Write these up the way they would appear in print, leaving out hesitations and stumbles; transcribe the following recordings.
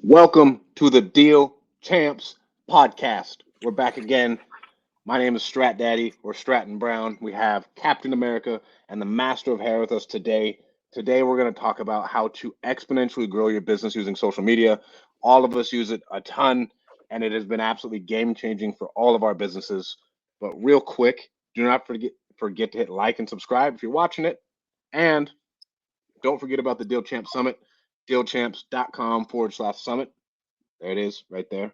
Welcome to the Deal Champs podcast. We're back again. My name is Strat Daddy or Stratton Brown. We have Captain America and the Master of Hair with us today. Today, we're going to talk about how to exponentially grow your business using social media. All of us use it a ton, and it has been absolutely game changing for all of our businesses. But real quick, do not forget to hit like and subscribe if you're watching it. And don't forget about the Deal Champs Summit, dealchamps.com/summit. There it is, right there.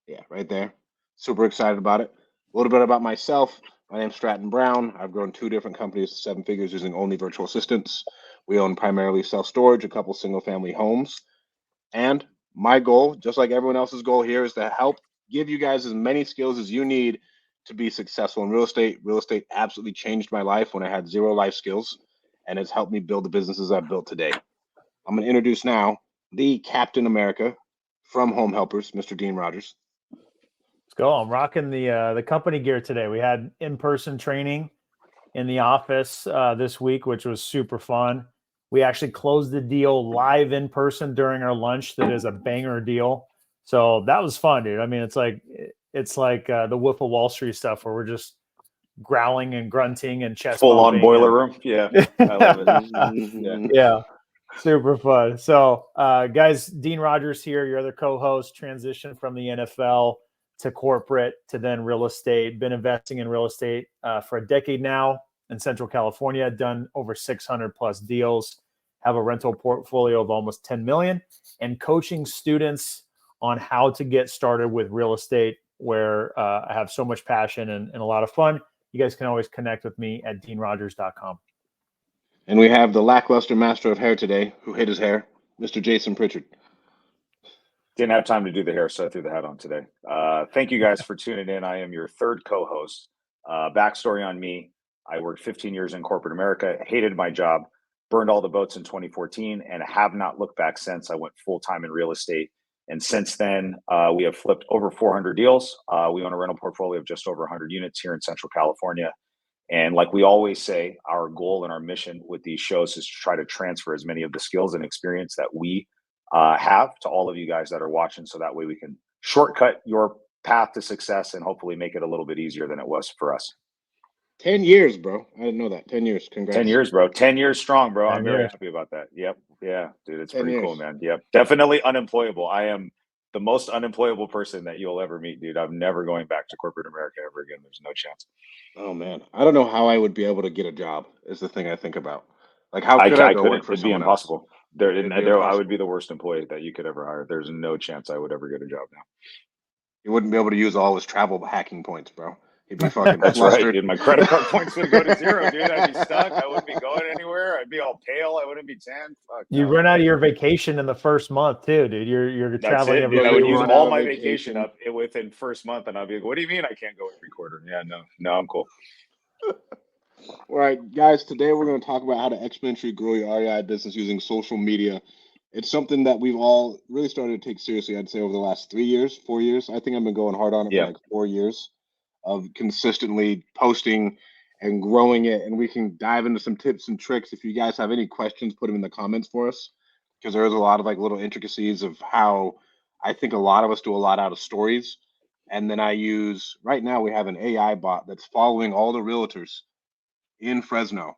Yeah, right there. Super excited about it. A little bit about myself. My name's Stratton Brown. I've grown two different companies to seven figures using only virtual assistants. We own primarily self-storage, a couple single-family homes. And my goal, just like everyone else's goal here, is to help give you guys as many skills as you need to be successful in real estate. Real estate absolutely changed my life when I had zero life skills, and it's helped me build the businesses I've built today. I'm going to introduce now the Captain America from Home Helpers, Mr. Dean Rogers. Let's go. I'm rocking the company gear today. We had in-person training in the office this week, which was super fun. We actually closed the deal live in person during our lunch. That is a banger deal. So that was fun, dude. I mean, it's like the Wolf of Wall Street stuff where we're just growling and grunting and chest full on boiler and... room. Yeah, I love it. Yeah, super fun. So, guys, Dean Rogers here, your other co-host, transitioned from the NFL to corporate to then real estate. Been investing in real estate for a decade now in Central California. Done over 600 plus deals. Have a rental portfolio of almost 10 million, and coaching students on how to get started with real estate, where I have so much passion and a lot of fun. You guys can always connect with me at deanrogers.com. And we have the lackluster master of hair today, who hit his hair, Mr. Jason Pritchard. Didn't have time to do the hair, so I threw the hat on today. Thank you guys for tuning in. I am your third co-host. Backstory on me: I worked 15 years in corporate America, hated my job, burned all the boats in 2014, and have not looked back since. I went full-time in real estate. And since then, we have flipped over 400 deals. We own a rental portfolio of just over 100 units here in Central California. And like we always say, our goal and our mission with these shows is to try to transfer as many of the skills and experience that we have to all of you guys that are watching. So that way we can shortcut your path to success and hopefully make it a little bit easier than it was for us. 10 years, bro. I didn't know that. 10 years. Congrats. 10 years, bro. 10 years strong, bro. 10 I'm very years. happy about that. Yep. Yeah, dude, it's 10 pretty years. cool, man. Yep. Definitely unemployable. I am the most unemployable person that you'll ever meet, dude. I'm never going back to corporate America ever again. There's no chance. Oh, man. I don't know how I would be able to get a job is the thing I think about. Like, how could I go couldn't. work for It'd be someone impossible. else? I would be the worst employee that you could ever hire. There's no chance I would ever get a job now. He wouldn't be able to use all his travel hacking points, bro. He'd be fucking That's flustered. right, dude. My credit card points would go to zero, dude. I'd be stuck. I wouldn't be going anywhere. I'd be all pale. I wouldn't be tan. Fuck, You no. run out of your vacation in the first month too, dude. You're That's traveling it, every dude. I Bro, would you use run all out my of vacation vacation. up within first month, and I'd be like, "What do you mean I can't go every quarter?" Yeah, no, I'm cool. All right, guys, today we're going to talk about how to exponentially grow your REI business using social media. It's something that we've all really started to take seriously, I'd say, over the last 3 years, 4 years. I think I've been going hard on it Yeah. for like 4 years of consistently posting and growing it. And we can dive into some tips and tricks. If you guys have any questions, put them in the comments for us, because there's a lot of like little intricacies of how I think a lot of us do a lot out of stories. And then right now we have an AI bot that's following all the realtors in Fresno,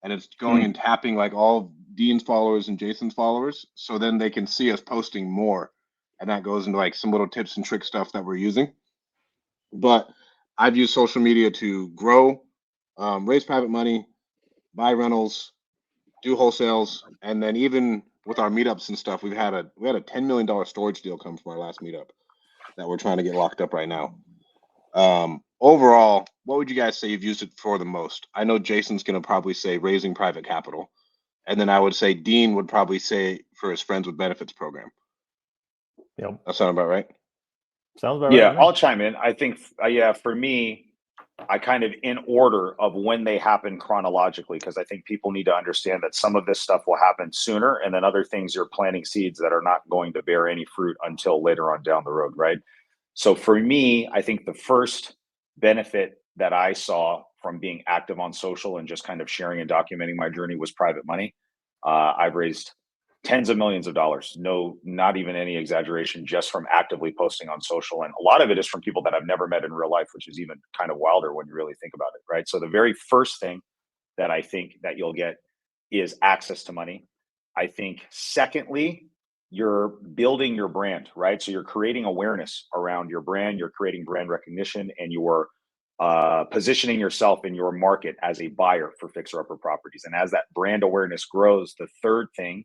and it's going and tapping like all Dean's followers and Jason's followers, so then they can see us posting more, and that goes into like some little tips and trick stuff that we're using. But I've used social media to grow, raise private money, buy rentals, do wholesales, and then even with our meetups and stuff, we had a $10 million storage deal come from our last meetup that we're trying to get locked up right now. Overall, what would you guys say you've used it for the most? I know Jason's going to probably say raising private capital. And then I would say Dean would probably say for his Friends with Benefits program. Yep. That sound about right? Sounds about Yeah, right. I'll chime in. I think, for me, I kind of in order of when they happen chronologically, because I think people need to understand that some of this stuff will happen sooner, and then other things you're planting seeds that are not going to bear any fruit until later on down the road, right? So for me, I think the first benefit that I saw from being active on social and just kind of sharing and documenting my journey was private money. I've raised tens of millions of dollars. No, not even any exaggeration, just from actively posting on social. And a lot of it is from people that I've never met in real life, which is even kind of wilder when you really think about it, right? So the very first thing that I think that you'll get is access to money. I think secondly, you're building your brand, right? So you're creating awareness around your brand, you're creating brand recognition, and you're positioning yourself in your market as a buyer for fixer-upper properties. And as that brand awareness grows, the third thing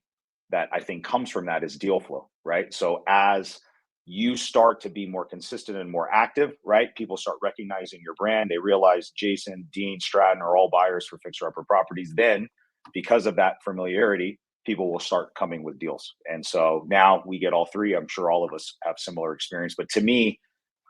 that I think comes from that is deal flow, right? So as you start to be more consistent and more active, right? People start recognizing your brand. They realize Jason, Dean, Stratton are all buyers for fixer-upper properties. Then, because of that familiarity, people will start coming with deals. And so now we get all three. I'm sure all of us have similar experience. But to me,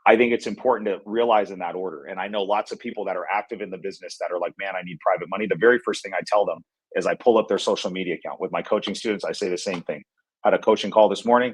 I think it's important to realize in that order. And I know lots of people that are active in the business that are like, man, I need private money. The very first thing I tell them is I pull up their social media account. With my coaching students, I say the same thing. I had a coaching call this morning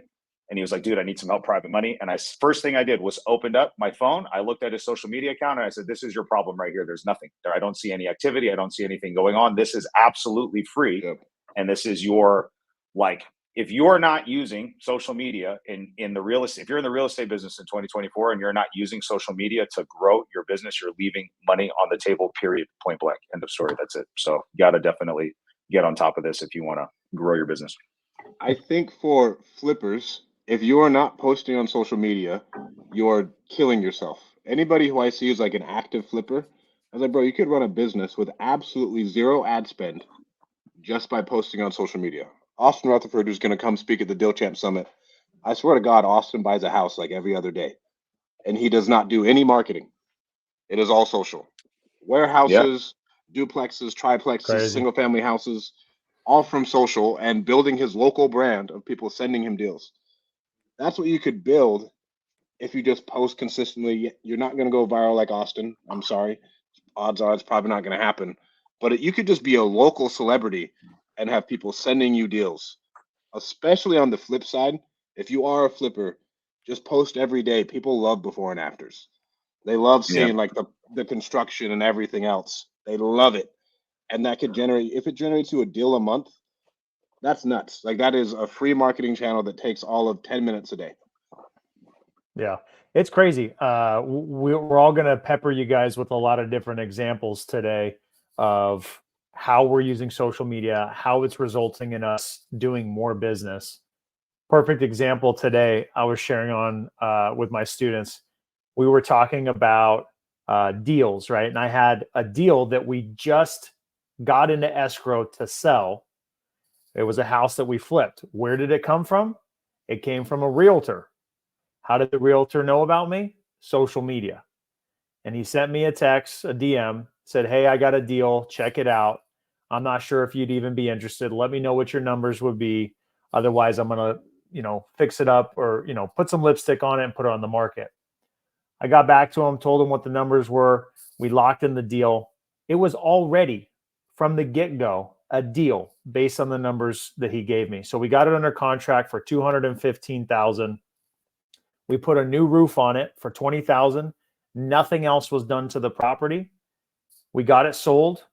and he was like, dude, I need some help private money. And first thing I did was opened up my phone. I looked at his social media account and I said, this is your problem right here. There's nothing there. I don't see any activity. I don't see anything going on. This is absolutely free. Yep. And this is your, like, if you're not using social media in the real estate, if you're in the real estate business in 2024 and you're not using social media to grow your business, you're leaving money on the table, period, point blank, end of story. That's it. So you got to definitely get on top of this if you want to grow your business. I think for flippers, if you are not posting on social media, you're killing yourself. Anybody who I see is like an active flipper, I was like, bro, you could run a business with absolutely zero ad spend just by posting on social media. Austin Rutherford, who's going to come speak at the Deal Champ Summit, I swear to God, Austin buys a house like every other day, and he does not do any marketing. It is all social. Warehouses, duplexes, triplexes, Crazy. single-family houses, all from social and building his local brand of people sending him deals. That's what you could build if you just post consistently. You're not going to go viral like Austin. I'm sorry. Odds are it's probably not going to happen. But you could just be a local celebrity and have people sending you deals, especially on the flip side. If you are a flipper, just post every day. People love before and afters. They love seeing like the construction and everything else. They love it. And that could generate, if it generates you a deal a month, that's nuts. Like that is a free marketing channel that takes all of 10 minutes a day. Yeah, it's crazy. We're all going to pepper you guys with a lot of different examples today of how we're using social media, how it's resulting in us doing more business. Perfect example today, I was sharing on with my students. We were talking about deals, right? And I had a deal that we just got into escrow to sell. It was a house that we flipped. Where did it come from? It came from a realtor. How did the realtor know about me? Social media. And he sent me a text, a DM, said, hey, I got a deal. Check it out. I'm not sure if you'd even be interested. Let me know what your numbers would be. Otherwise, I'm going to, fix it up or, put some lipstick on it and put it on the market. I got back to him, told him what the numbers were. We locked in the deal. It was already from the get-go a deal based on the numbers that he gave me. So we got it under contract for $215,000. We put a new roof on it for $20,000. Nothing else was done to the property. We got it sold,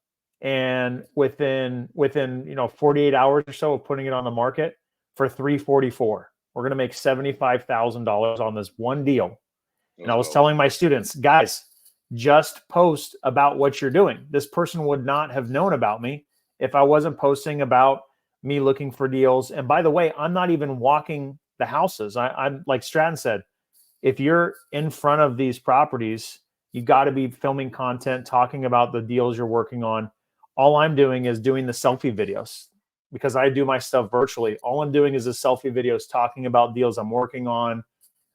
and within 48 hours or so of putting it on the market for $344. We're going to make $75,000 on this one deal. And I was telling my students, guys, just post about what you're doing. This person would not have known about me if I wasn't posting about me looking for deals. And by the way, I'm not even walking the houses. I'm like Stratton said, if you're in front of these properties, you got to be filming content, talking about the deals you're working on. All I'm doing is doing the selfie videos because I do my stuff virtually. All I'm doing is the selfie videos, talking about deals I'm working on,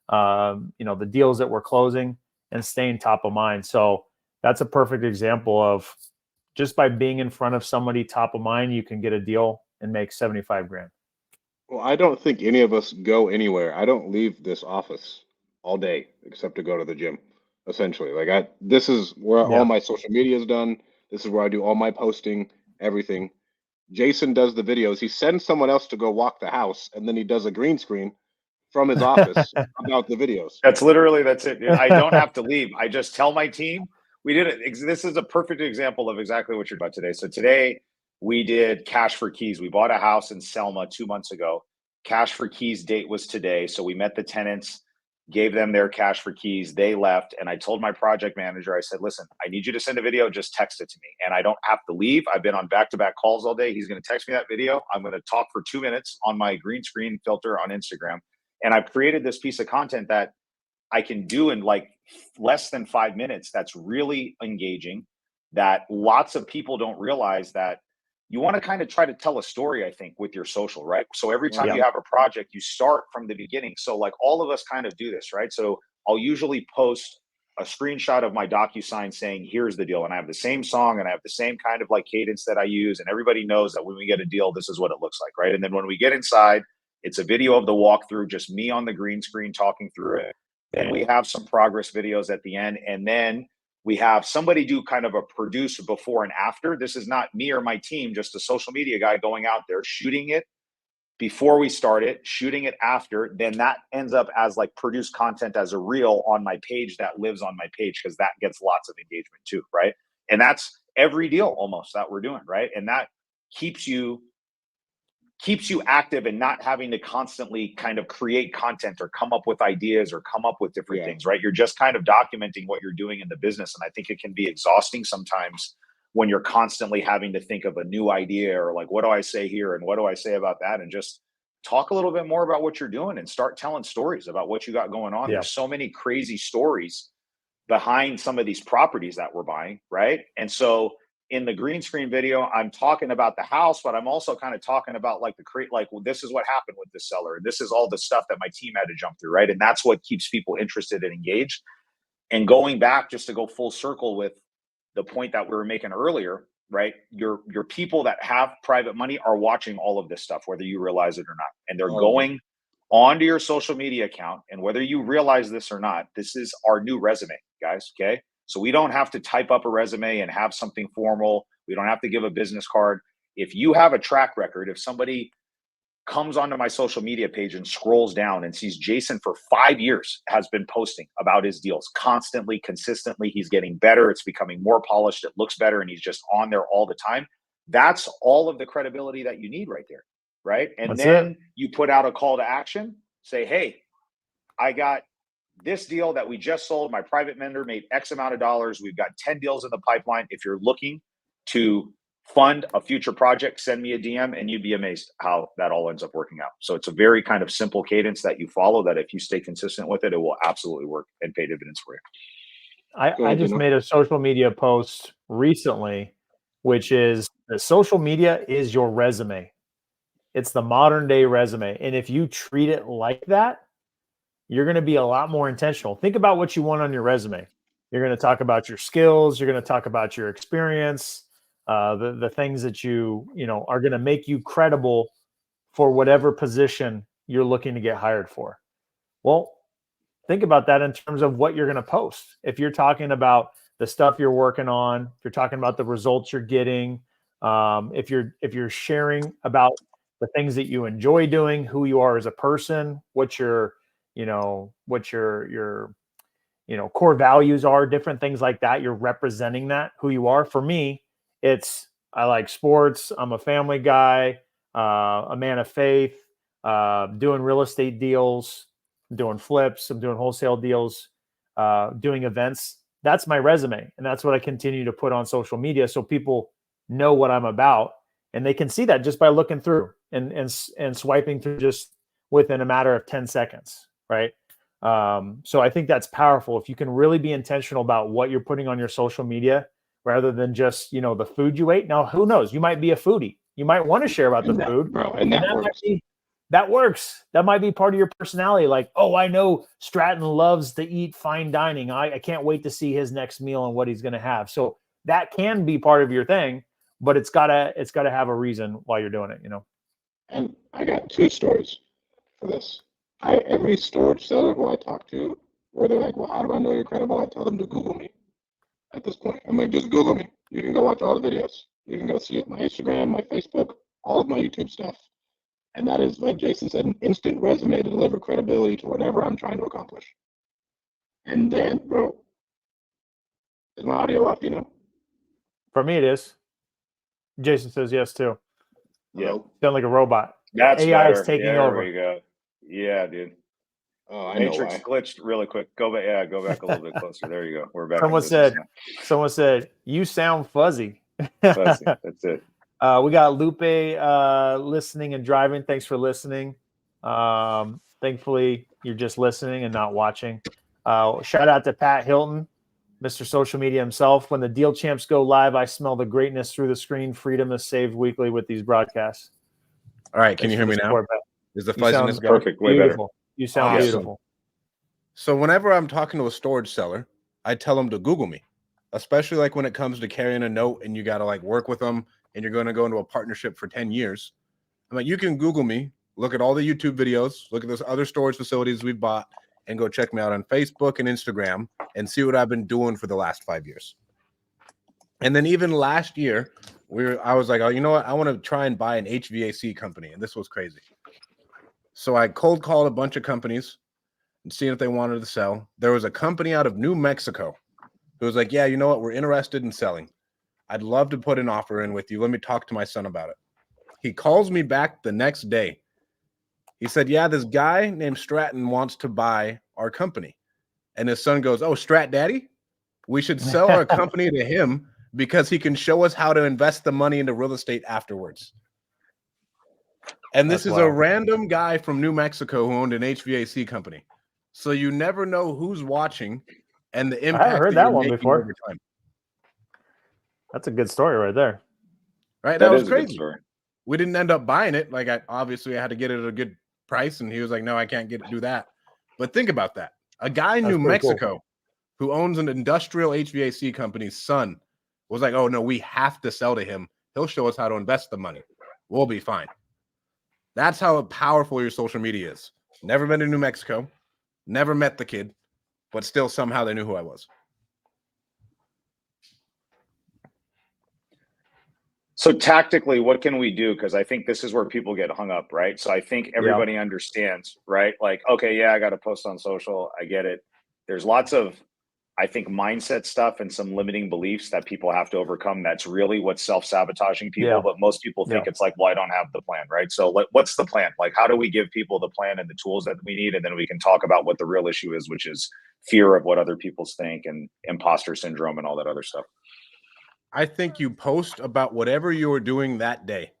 the deals that we're closing, and staying top of mind. So that's a perfect example of just by being in front of somebody top of mind, you can get a deal and make 75 grand. Well, I don't think any of us go anywhere. I don't leave this office all day except to go to the gym, essentially. Like this is where all my social media is done. This is where I do all my posting, everything. Jason does the videos. He sends someone else to go walk the house, and then he does a green screen from his office about the videos. That's it. I don't have to leave. I just tell my team we did it. This is a perfect example of exactly what you're about today. So today, We did cash for keys. We bought a house in Selma 2 months ago. Cash for keys date was today. So we met the tenants, gave them their cash for keys. They left. And I told my project manager, I said, listen, I need you to send a video. Just text it to me. And I don't have to leave. I've been on back-to-back calls all day. He's going to text me that video. I'm going to talk for 2 minutes on my green screen filter on Instagram. And I've created this piece of content that I can do in like less than 5 minutes. That's really engaging, that lots of people don't realize that you want to kind of try to tell a story, I think, with your social, right? So every time you have a project, you start from the beginning. So like all of us kind of do this, right? So I'll usually post a screenshot of my DocuSign saying, here's the deal. And I have the same song and I have the same kind of like cadence that I use. And everybody knows that when we get a deal, this is what it looks like, right? And then when we get inside, it's a video of the walkthrough, just me on the green screen talking through it. Then we have some progress videos at the end. And then we have somebody do kind of a produce before and after. This is not me or my team, just a social media guy going out there, shooting it before we start it, shooting it after. Then that ends up as like produced content as a reel on my page that lives on my page, because that gets lots of engagement too, right? And that's every deal almost that we're doing, right? And that keeps you active and not having to constantly kind of create content or come up with ideas or come up with different things, right? You're just kind of documenting what you're doing in the business. And I think it can be exhausting sometimes when you're constantly having to think of a new idea or like, what do I say here? And what do I say about that? And just talk a little bit more about what you're doing and start telling stories about what you got going on. There's so many crazy stories behind some of these properties that we're buying, right? And so in the green screen video, I'm talking about the house, but I'm also kind of talking about like well, this is what happened with the seller. This is all the stuff that my team had to jump through, right? And that's what keeps people interested and engaged. And going back just to go full circle with the point that we were making earlier, right? Your people that have private money are watching all of this stuff, whether you realize it or not. And they're going onto your social media account. And whether you realize this or not, this is our new resume, guys, okay? So we don't have to type up a resume and have something formal. We don't have to give a business card. If you have a track record, if somebody comes onto my social media page and scrolls down and sees Jason for 5 years has been posting about his deals constantly, consistently, he's getting better. It's becoming more polished. It looks better. And he's just on there all the time. That's all of the credibility that you need right there, right? And then you put out a call to action, say, hey, I got this deal that we just sold. My private vendor made X amount of dollars. We've got 10 deals in the pipeline. If you're looking to fund a future project, send me a DM, and you'd be amazed how that all ends up working out. So it's a very kind of simple cadence that you follow that if you stay consistent with it, it will absolutely work and pay dividends for you. I just made a social media post recently, which is that social media is your resume. It's the modern day resume. And if you treat it like that, you're going to be a lot more intentional. Think about what you want on your resume. You're going to talk about your skills. You're going to talk about your experience, the things that you are going to make you credible for whatever position you're looking to get hired for. Well, think about that in terms of what you're going to post. If you're talking about the stuff you're working on, if you're talking about the results you're getting, if you're sharing about the things that you enjoy doing, who you are as a person, what your core values are, different things like that. You're representing that, who you are. For me, I like sports. I'm a family guy, a man of faith, doing real estate deals, doing flips, I'm doing wholesale deals, doing events. That's my resume. And that's what I continue to put on social media so people know what I'm about. And they can see that just by looking through and swiping through just within a matter of 10 seconds, right? So I think that's powerful. If you can really be intentional about what you're putting on your social media, rather than just, the food you ate. Now, who knows? You might be a foodie. You might want to share about the food. Bro, and that works. That works. That might be part of your personality. Like, oh, I know Stratton loves to eat fine dining. I can't wait to see his next meal and what he's going to have. So that can be part of your thing, but it's gotta have a reason why you're doing it, And I got 2 stories for this. Every storage seller who I talk to, where they're like, well, how do I know you're credible? I tell them to Google me. At this point, I'm like, just Google me. You can go watch all the videos. You can go see it, my Instagram, my Facebook, all of my YouTube stuff. And that is, like Jason said, an instant resume to deliver credibility to whatever I'm trying to accomplish. And then, bro, is my audio off, For me, it is. Jason says yes too. Yeah. Sound like a robot. That's AI better. is taking there over. we go. Yeah, dude. Oh, I know Matrix why. glitched really quick. Go back. Yeah, go back a little bit closer. There you go. We're back. Someone said, you sound fuzzy. Fuzzy. That's it. We got Lupe listening and driving. Thanks for listening. Thankfully, you're just listening and not watching. Shout out to Pat Hilton, Mr. Social Media himself. When the deal champs go live, I smell the greatness through the screen. Freedom is saved weekly with these broadcasts. All right, can you hear me now? Is the fuzziness gone? Perfect. Way better. Beautiful. You sound Awesome. beautiful. So whenever I'm talking to a storage seller, I tell them to Google me, especially like when it comes to carrying a note and you got to like work with them and you're going to go into a partnership for 10 years. I'm like, you can Google me, look at all the YouTube videos, look at those other storage facilities we've bought, and go check me out on Facebook and Instagram and see what I've been doing for the last 5 years. And then even last year, I was like, oh, you know what? I want to try and buy an HVAC company. And this was crazy. So I cold called a bunch of companies and seeing if they wanted to sell. There was a company out of New Mexico who was like, yeah, you know what? We're interested in selling. I'd love to put an offer in with you. Let me talk to my son about it. He calls me back the next day. He said, yeah, this guy named Stratton wants to buy our company. And his son goes, oh, Strat Daddy? We should sell our company to him because he can show us how to invest the money into real estate afterwards. And this is a random guy from New Mexico who owned an HVAC company. So you never know who's watching and the impact. I haven't heard that one before. Over time. That's a good story right there. Right? That was crazy. We didn't end up buying it. Like, obviously I had to get it at a good price. And he was like, no, I can't do that. But think about that. A guy in New Mexico who owns an industrial HVAC company's son was like, oh, no, we have to sell to him. He'll show us how to invest the money. We'll be fine. That's how powerful your social media is. Never been to New Mexico, never met the kid, but still somehow they knew who I was. So tactically, what can we do? Because I think this is where people get hung up, right? So I think everybody understands, right? Like, okay, yeah, I got to post on social. I get it. There's lots of, I think, mindset stuff and some limiting beliefs that people have to overcome. That's really what's self-sabotaging people. But most people think it's like, well, I don't have the plan, right? So what's the plan? Like, how do we give people the plan and the tools that we need? And then we can talk about what the real issue is, which is fear of what other people think and imposter syndrome and all that other stuff. I think you post about whatever you are doing that day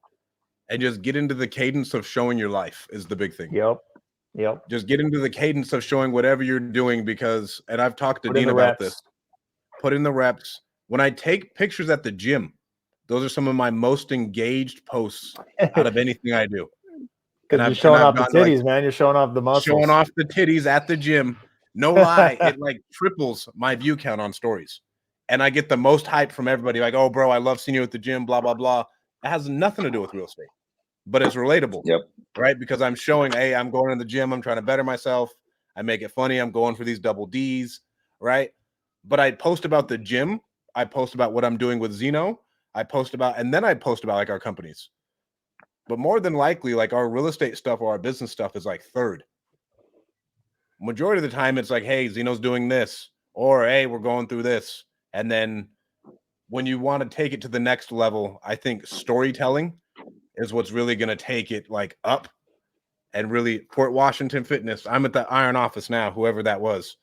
and just get into the cadence of showing your life is the big thing. Yep. Just get into the cadence of showing whatever you're doing because, and I've talked to Dean about this, put in the reps. When I take pictures at the gym, those are some of my most engaged posts out of anything I do. Because you're showing off the titties, man. You're showing off the muscles. Showing off the titties at the gym. No lie, it like triples my view count on stories. And I get the most hype from everybody. Like, oh, bro, I love seeing you at the gym, blah, blah, blah. It has nothing to do with real estate, but it's relatable. Right? Because I'm showing, hey, I'm going to the gym. I'm trying to better myself. I make it funny. I'm going for these double Ds. Right? But I post about the gym. I post about what I'm doing with Zeno. And then I post about like our companies. But more than likely, like our real estate stuff or our business stuff is like third. Majority of the time, it's like, hey, Zeno's doing this, or hey, we're going through this. And then when you want to take it to the next level, I think storytelling is what's really going to take it like up and really Port Washington Fitness. I'm at the Iron Office now, whoever that was.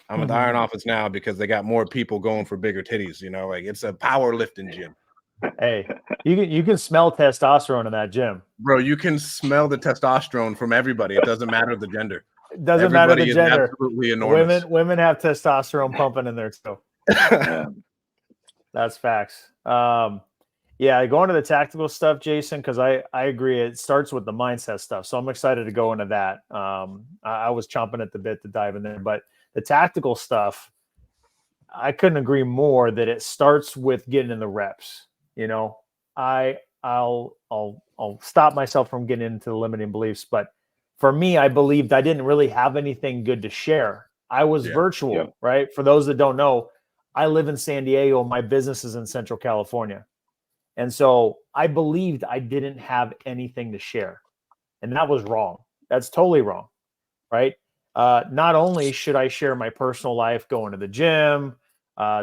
I'm at the Iron Office now because they got more people going for bigger titties, you know, like it's a powerlifting gym. Hey, you can smell testosterone in that gym. Bro, you can smell the testosterone from everybody. It doesn't matter the gender. It doesn't matter the gender. Absolutely enormous. Women have testosterone pumping in there too. That's facts. Yeah, going to the tactical stuff, Jason, because I agree. It starts with the mindset stuff. So I'm excited to go into that. I was chomping at the bit to dive in there, but the tactical stuff, I couldn't agree more that it starts with getting in the reps. You know, I'll stop myself from getting into the limiting beliefs, but for me, I believed I didn't really have anything good to share. I was virtual, right? For those that don't know, I live in San Diego. My business is in Central California. And so I believed I didn't have anything to share. And that was wrong. That's totally wrong, right? Not only should I share my personal life, going to the gym,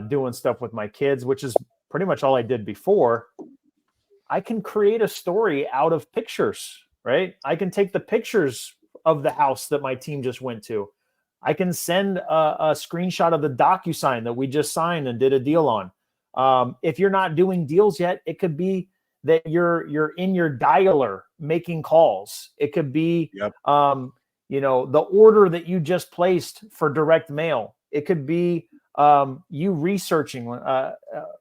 doing stuff with my kids, which is pretty much all I did before, I can create a story out of pictures, right? I can take the pictures of the house that my team just went to. I can send a screenshot of the DocuSign that we just signed and did a deal on. If you're not doing deals yet, it could be that you're in your dialer making calls. It could be, Yep. The order that you just placed for direct mail. It could be you researching.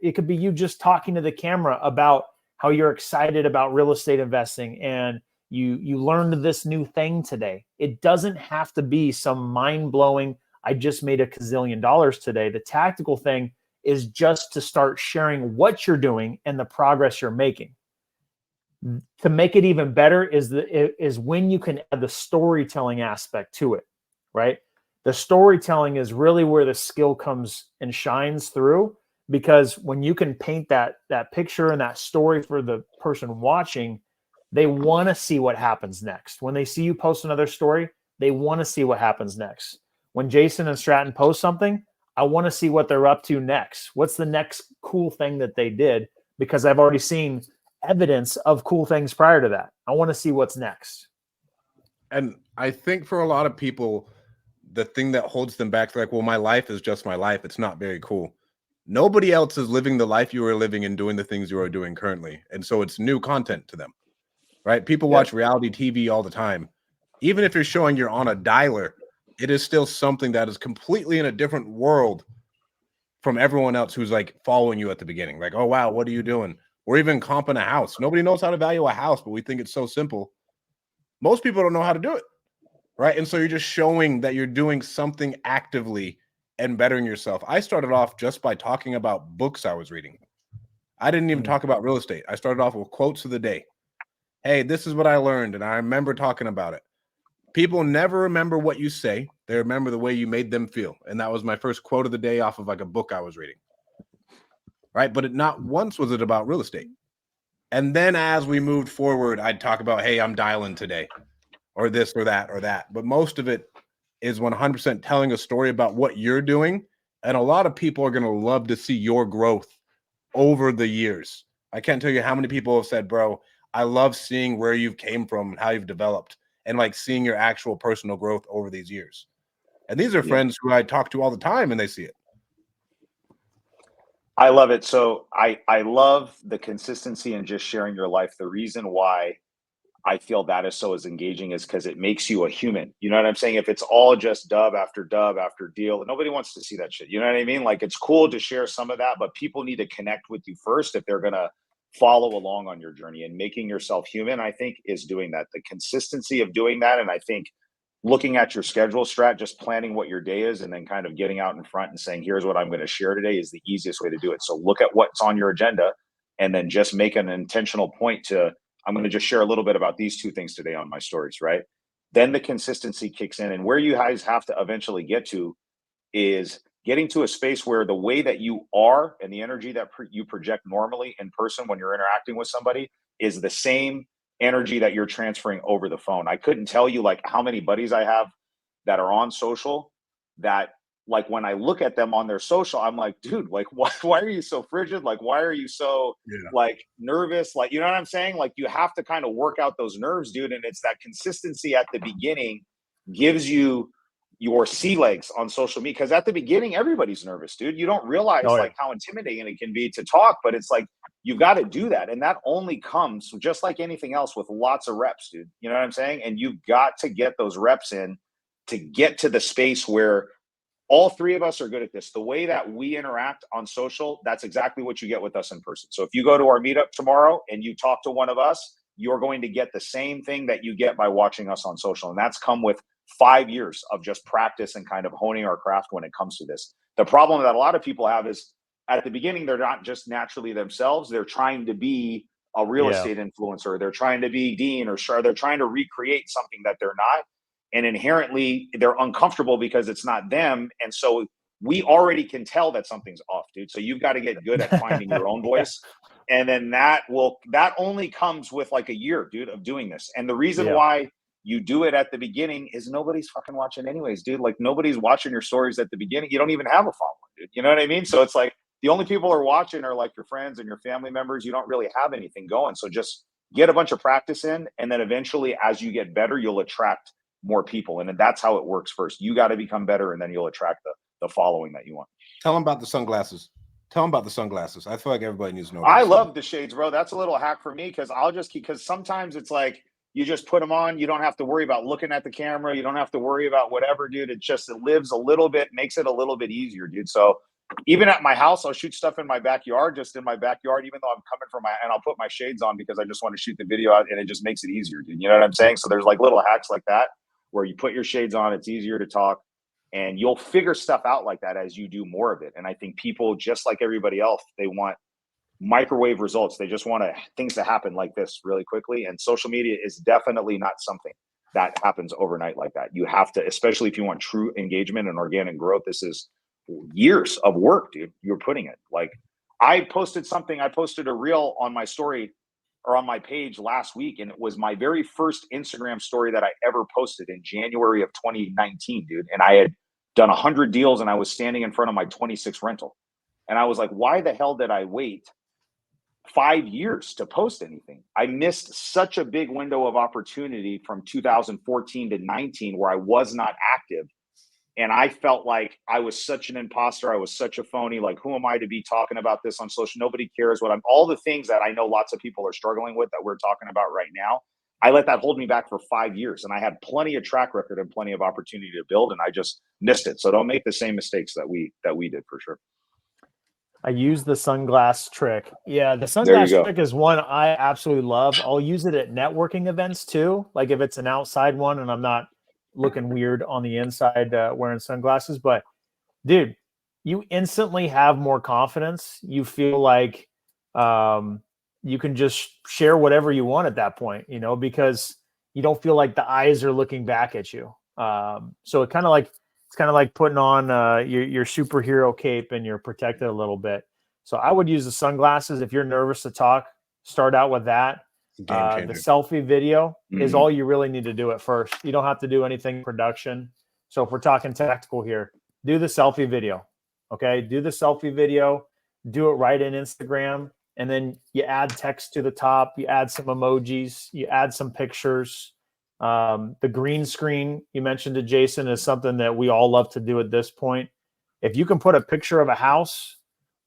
It could be you just talking to the camera about how you're excited about real estate investing and you learned this new thing today. It doesn't have to be some mind-blowing, I just made $1 gazillion today. The tactical thing is just to start sharing what you're doing and the progress you're making. To make it even better is when you can add the storytelling aspect to it, right? The storytelling is really where the skill comes and shines through, because when you can paint that picture and that story for the person watching, they want to see what happens next. When they see you post another story, they want to see what happens next. When Jason and Stratton post something, I want to see what they're up to next. What's the next cool thing that they did? Because I've already seen evidence of cool things prior to that. I want to see what's next. And I think for a lot of people, the thing that holds them back, like, well, my life is just my life. It's not very cool. Nobody else is living the life you are living and doing the things you are doing currently. And so it's new content to them, right? People watch reality TV all the time. Even if you're showing you're on a dialer, it is still something that is completely in a different world from everyone else who's like following you at the beginning. Like, oh, wow, what are you doing? Or even comping a house. Nobody knows how to value a house, but we think it's so simple. Most people don't know how to do it, right? And so you're just showing that you're doing something actively and bettering yourself. I started off just by talking about books I was reading. I didn't even talk about real estate. I started off with quotes of the day. Hey, this is what I learned, and I remember talking about it. People never remember what you say. They remember the way you made them feel. And that was my first quote of the day off of like a book I was reading. Right? But not once was it about real estate. And then as we moved forward, I'd talk about, hey, I'm dialing today, or this or that or that. But most of it is 100% telling a story about what you're doing. And a lot of people are going to love to see your growth over the years. I can't tell you how many people have said, bro, I love seeing where you've came from and how you've developed, and like seeing your actual personal growth over these years. And these are friends who I talk to all the time, and they see it. I love it. So I love the consistency and just sharing your life. The reason why I feel that is so as engaging is because it makes you a human. You know what I'm saying? If it's all just dub after deal, nobody wants to see that shit. You know what I mean? Like, it's cool to share some of that, but people need to connect with you first if they're going to follow along on your journey. And making yourself human, I think, is doing that. The consistency of doing that. And I think looking at your schedule, Strat, just planning what your day is and then kind of getting out in front and saying, here's what I'm going to share today, is the easiest way to do it. So look at what's on your agenda and then just make an intentional point to, I'm going to just share a little bit about these two things today on my stories, right? Then the consistency kicks in. And where you guys have to eventually get to is getting to a space where the way that you are and the energy that you project normally in person when you're interacting with somebody is the same energy that you're transferring over the phone. I couldn't tell you like how many buddies I have that are on social that, like, when I look at them on their social, I'm like, dude, like, why are you so frigid? Like, why are you so like nervous? Like, you know what I'm saying? Like, you have to kind of work out those nerves, dude. And it's that consistency at the beginning gives you your sea legs on social media. Because at the beginning, everybody's nervous, dude. You don't realize like how intimidating it can be to talk, but it's like, you've got to do that. And that only comes, just like anything else, with lots of reps, dude. You know what I'm saying? And you've got to get those reps in to get to the space where all three of us are good at this. The way that we interact on social, that's exactly what you get with us in person. So if you go to our meetup tomorrow and you talk to one of us, you're going to get the same thing that you get by watching us on social. And that's come with 5 years of just practice and kind of honing our craft when it comes to this. The problem that a lot of people have is at the beginning, they're not just naturally themselves. They're trying to be a real estate influencer. They're trying to be Dean or Shar. They're trying to recreate something that they're not. And inherently, they're uncomfortable because it's not them. And so we already can tell that something's off, dude. So you've got to get good at finding your own voice. And then that only comes with like a year, dude, of doing this. And the reason why you do it at the beginning is nobody's fucking watching anyways, dude. Like, nobody's watching your stories at the beginning. You don't even have a following, dude. You know what I mean? So it's like, the only people who are watching are like your friends and your family members. You don't really have anything going. So just get a bunch of practice in, and then eventually as you get better, you'll attract more people. And that's how it works first. You got to become better, and then you'll attract the following that you want. Tell them about the sunglasses. Tell them about the sunglasses. I feel like everybody needs to know. I love the shades, bro. That's a little hack for me, because because sometimes it's like you just put them on. You don't have to worry about looking at the camera. You don't have to worry about whatever, dude. It lives a little bit, makes it a little bit easier, dude. So even at my house, I'll shoot stuff in my backyard, even though I'm coming from and I'll put my shades on because I just want to shoot the video out, and it just makes it easier, dude. You know what I'm saying? So there's like little hacks like that where you put your shades on, it's easier to talk, and you'll figure stuff out like that as you do more of it. And I think people, just like everybody else, they want microwave results. They just want things to happen like this really quickly. And social media is definitely not something that happens overnight like that. You have to, especially if you want true engagement and organic growth, this is years of work, dude. You're putting it. Like I posted a reel on my story or on my page last week, and it was my very first Instagram story that I ever posted in January of 2019, dude. And I had done 100 deals, and I was standing in front of my 26 rental. And I was like, why the hell did I wait 5 years to post anything? I missed such a big window of opportunity from 2014 to 19 where I was not active. And I felt like I was such an imposter. I was such a phony. Like, who am I to be talking about this on social? Nobody cares all the things that I know lots of people are struggling with that we're talking about right now. I let that hold me back for 5 years, and I had plenty of track record and plenty of opportunity to build, and I just missed it. So don't make the same mistakes that we did, for sure. I use the sunglass trick. Yeah, the sunglass trick is one I absolutely love. I'll use it at networking events too. Like if it's an outside one and I'm not looking weird on the inside wearing sunglasses. But dude, you instantly have more confidence. You feel like you can just share whatever you want at that point, because you don't feel like the eyes are looking back at you. So it's kind of like putting on your superhero cape, and you're protected a little bit. So I would use the sunglasses. If you're nervous to talk, start out with that. The selfie video is all you really need to do at first. You don't have to do anything production. So if we're talking tactical here, do the selfie video. Okay. Do the selfie video, do it right in Instagram. And then you add text to the top, you add some emojis, you add some pictures. The green screen you mentioned to Jason is something that we all love to do at this point. If you can put a picture of a house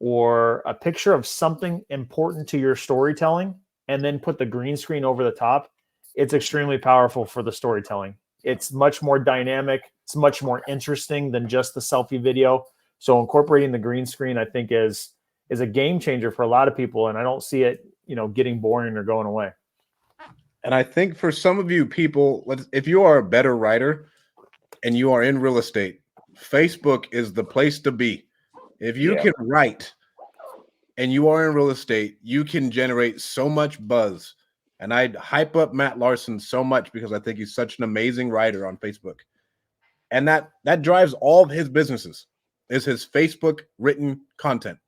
or a picture of something important to your storytelling and then put the green screen over the top, it's extremely powerful for the storytelling. It's much more dynamic. It's much more interesting than just the selfie video. So incorporating the green screen, I think, is a game changer for a lot of people. And I don't see it, getting boring or going away. And I think for some of you people, if you are a better writer and you are in real estate, Facebook is the place to be. If you can write and you are in real estate, you can generate so much buzz. And I'd hype up Matt Larson so much because I think he's such an amazing writer on Facebook. And that drives all of his businesses, is his Facebook written content.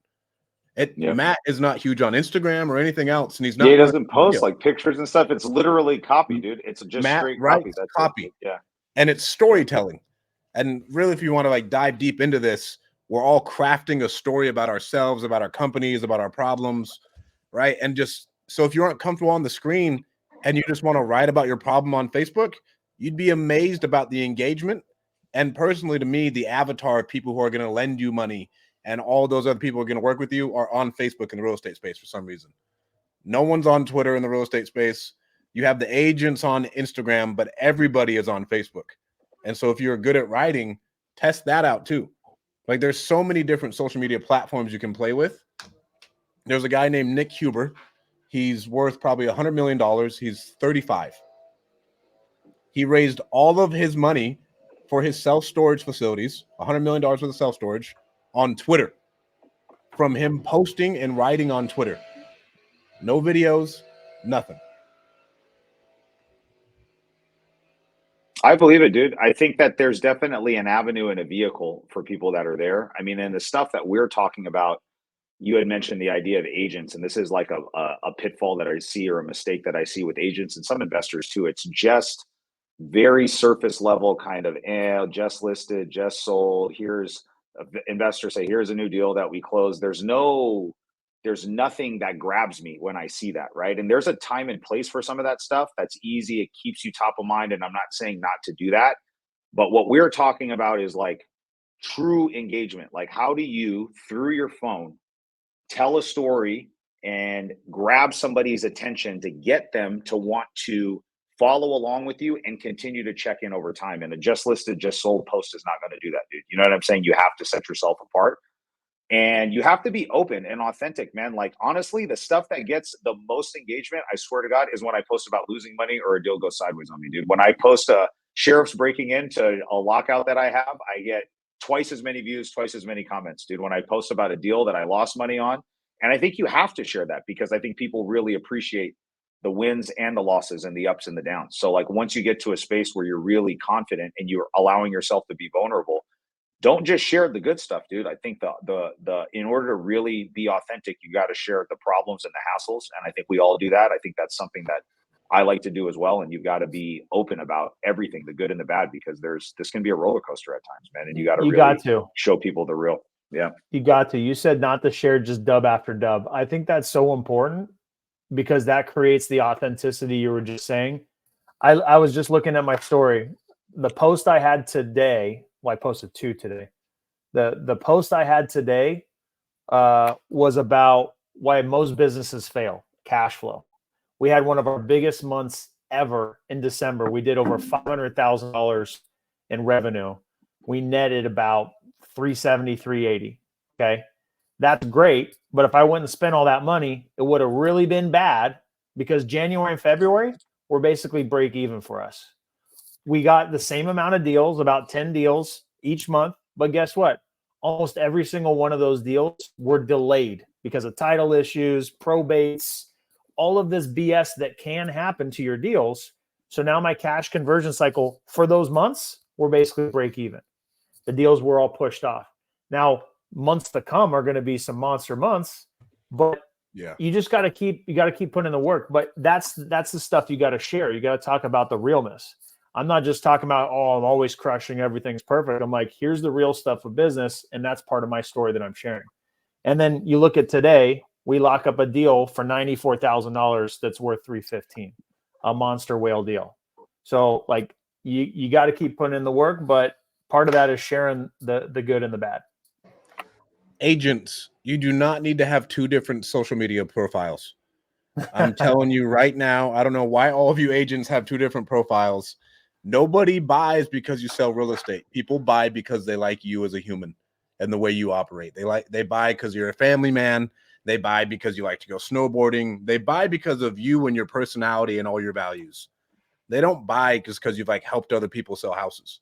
Matt is not huge on Instagram or anything else, and he's not. He doesn't post like pictures and stuff. It's literally copy, dude. It's just Matt straight copy. That's copy. Yeah, and it's storytelling. And really, if you want to dive deep into this, we're all crafting a story about ourselves, about our companies, about our problems, right? And just so if you aren't comfortable on the screen and you just want to write about your problem on Facebook, you'd be amazed about the engagement. And personally, to me, the avatar of people who are going to lend you money and all those other people who are going to work with you are on Facebook in the real estate space for some reason. No one's on Twitter in the real estate space. You have the agents on Instagram, but everybody is on Facebook. And so if you're good at writing, test that out too. Like there's so many different social media platforms you can play with. There's a guy named Nick Huber. He's worth probably $100 million. He's 35. He raised all of his money for his self-storage facilities, $100 million worth of self-storage, on Twitter, from him posting and writing on Twitter. No videos, nothing. I believe it, dude. I think that there's definitely an avenue and a vehicle for people that are there. I mean, and the stuff that we're talking about, you had mentioned the idea of agents, and this is like a pitfall that I see, or a mistake that I see with agents and some investors too. It's just very surface level kind of, just listed, just sold. Here's investors say, here's a new deal that we closed. There's nothing that grabs me when I see that, right? And there's a time and place for some of that stuff. That's easy. It keeps you top of mind. And I'm not saying not to do that. But what we're talking about is like true engagement. Like, how do you, through your phone, tell a story and grab somebody's attention to get them to want to follow along with you and continue to check in over time? And a just listed, just sold post is not going to do that, dude. You know what I'm saying? You have to set yourself apart. And you have to be open and authentic, man. Like, honestly, the stuff that gets the most engagement, I swear to God, is when I post about losing money or a deal goes sideways on me, dude. When I post a sheriff's breaking into a lockout that I have, I get twice as many views, twice as many comments, dude. When I post about a deal that I lost money on, and I think you have to share that because I think people really appreciate the wins and the losses and the ups and the downs. So, like, once you get to a space where you're really confident and you're allowing yourself to be vulnerable, don't just share the good stuff, dude. I think the in order to really be authentic, you got to share the problems and the hassles. And I think we all do that. I think that's something that I like to do as well. And you've got to be open about everything, the good and the bad, because this can be a roller coaster at times, man. And you got to really show people the real. Yeah. You got to. You said not to share just dub after dub. I think that's so important because that creates the authenticity you were just saying. I was just looking at my story. The post I had today, well, I posted 2 today. The post I had today was about why most businesses fail, cash flow. We had one of our biggest months ever in December. We did over $500,000 in revenue. We netted about 370, 380. Okay. That's great. But if I wouldn't spend all that money, it would have really been bad because January and February were basically break even for us. We got the same amount of deals, about 10 deals each month. But guess what? Almost every single one of those deals were delayed because of title issues, probates, all of this BS that can happen to your deals. So now my cash conversion cycle for those months were basically break even. The deals were all pushed off. Now, months to come are going to be some monster months, but you just got to keep putting in the work. But that's the stuff you got to share. You got to talk about the realness. I'm not just talking about, oh, I'm always crushing, everything's perfect. I'm like, here's the real stuff of business, and that's part of my story that I'm sharing. And then you look at today, we lock up a deal for $94,000 that's worth $315, a monster whale deal. So like you got to keep putting in the work, but part of that is sharing the good and the bad. Agents, you do not need to have 2 different social media profiles. I'm telling you right now, I don't know why all of you agents have 2 different profiles. Nobody buys because you sell real estate. People buy because they like you as a human and the way you operate. They buy because you're a family man. They buy because you like to go snowboarding. They buy because of you and your personality and all your values. They don't buy just because you've like helped other people sell houses.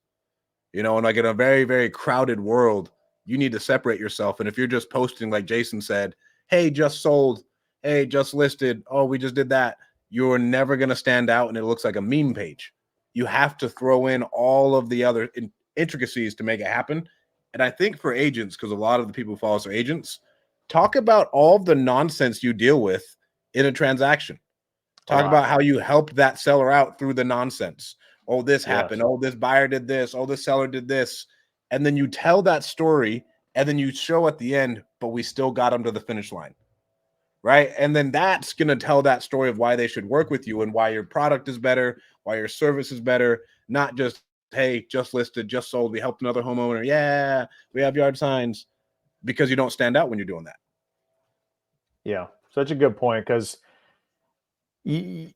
You know, and like in a very, very crowded world, you need to separate yourself. And if you're just posting, like Jason said, hey, just sold, hey, just listed, oh, we just did that, you're never going to stand out and it looks like a meme page. You have to throw in all of the other intricacies to make it happen. And I think for agents, because a lot of the people who follow us are agents, talk about all the nonsense you deal with in a transaction. Talk about how you helped that seller out through the nonsense. Oh, this happened. Oh, this buyer did this. Oh, this seller did this. And then you tell that story and then you show at the end, but we still got them to the finish line. Right. And then that's going to tell that story of why they should work with you and why your product is better, why your service is better, not just, hey, just listed, just sold. We helped another homeowner. Yeah, we have yard signs, because you don't stand out when you're doing that. Yeah, such a good point because